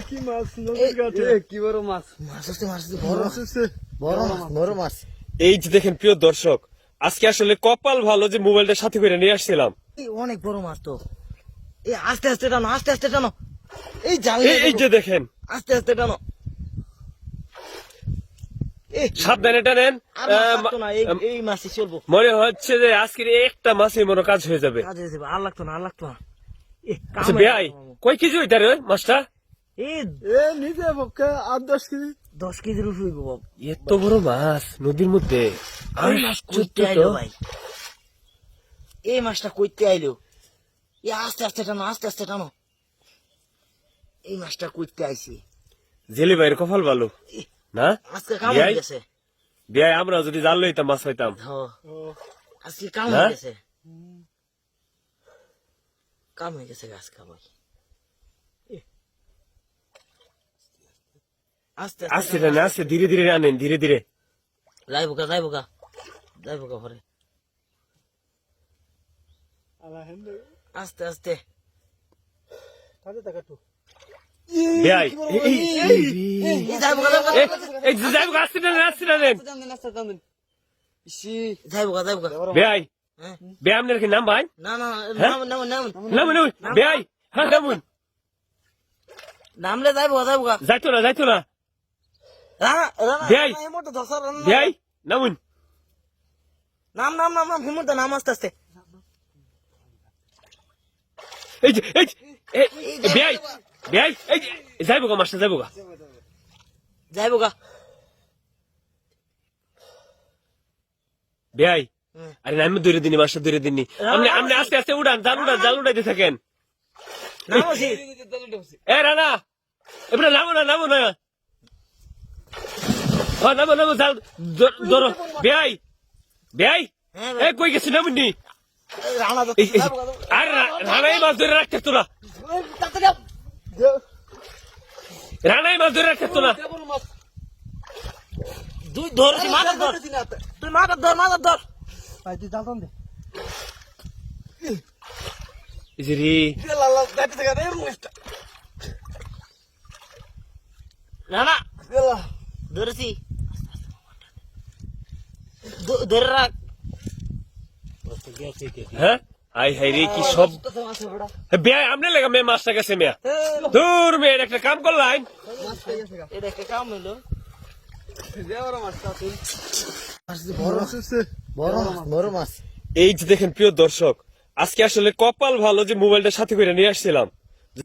কি মাছ নদীর ঘাটে কি বড় মাছ মাছ আছে বড় মাছ আছে বড় মাছ। এই যে দেখেন প্রিয় দর্শক, আজকে আসলে কপাল ভালো যে মোবাইলটা সাথে করে নিয়ে আসছিলাম। অনেক বড় মাছ তো। এই আস্তে আস্তে টানো এই জাল এই যে দেখেন, আস্তে টানো। সাবধানে টানেন। আর মাছ লাগতো না, এই মাছই চলবো। মনে হচ্ছে যে আজকের একটা মাছই মনে কাজ হয়ে যাবে। কাজে যাবে, আর লাগতো না আচ্ছা বেয়াই, কয় কেজি ওইটা রে মাছটা? এই নিজে পক্ষে 8-10 কেজি 10 কেজির উপর হইব বাবা। এত বড় মাছ নদীর মধ্যে। এই মাছ কইতে আইলো ভাই, এই মাছটা কইতে আইলো। এই আস্তে টানো। এই মাছটা কইতে আইছে। জেলি ভাইয়ের কপাল ভালো না? আজকে কাম হয়ে গেছে। বেয়াই, আমরা যদি জাল লইতাম মাছ পাইতাম। আজকে কাম হয়ে গেছে। কাম হয়ে গেছে আজকে ভাই। আস্তে আস্তে টানে, আস্তে ধীরে ধীরে আনেন, ধীরে ধীরে। যাইবো গা ঘরে। আস্তে বেয়াই যাইবো গা এই যে যাইবো, আস্তে টানেন, আস্তে টানেন। যাইবো গা বেয়াই, বেয়াই আপনার কি নাম ভাই? না নামুন বেয়াই, হ্যাঁ নামুন। নামলে যাইবো গা যাইতো না রানা বেয়াই, এই মোটা ধসার বেয়াই নামুন। নাম হিমন্ত নাম আস্তে এই যে বেয়াই এই যে যাইবো গা মাছটা, যাইবো গা বেয়াই। আরে আমি ধরে দিনি মাছটা, ধরে দিনি। আপনি আস্তে আস্তে উড়ান, জাল উড়াইতে থাকেন। নামছি এ রানা, এবার নামো না হ্যাঁ নামো জাল ধরো। বেয়াই এ কই গেছি নামুনি। রানা আরে রানাই মাছ ধরে রাখতে তো না, রানাই মাছ ধরে রাখতে তো না। তুই ধরছি মাথা ধর, তুই মাথা ধর ভাই তুই জানতাম দে ইজরি রানা ধরেছি ধরে রাখ। হ্যাঁ আই হাই রে কি সব। বেয়াই আমনে লাগা মে মাছটা গেছে মেয়া। দূর মেয়ে একটা কাম করলাম। এটা একটা কাম হইলো। বড় মাছ এই যে দেখেন প্রিয় দর্শক, আজকে আসলে কপাল ভালো যে মোবাইলটা সাথে করে নিয়ে আসছিলাম।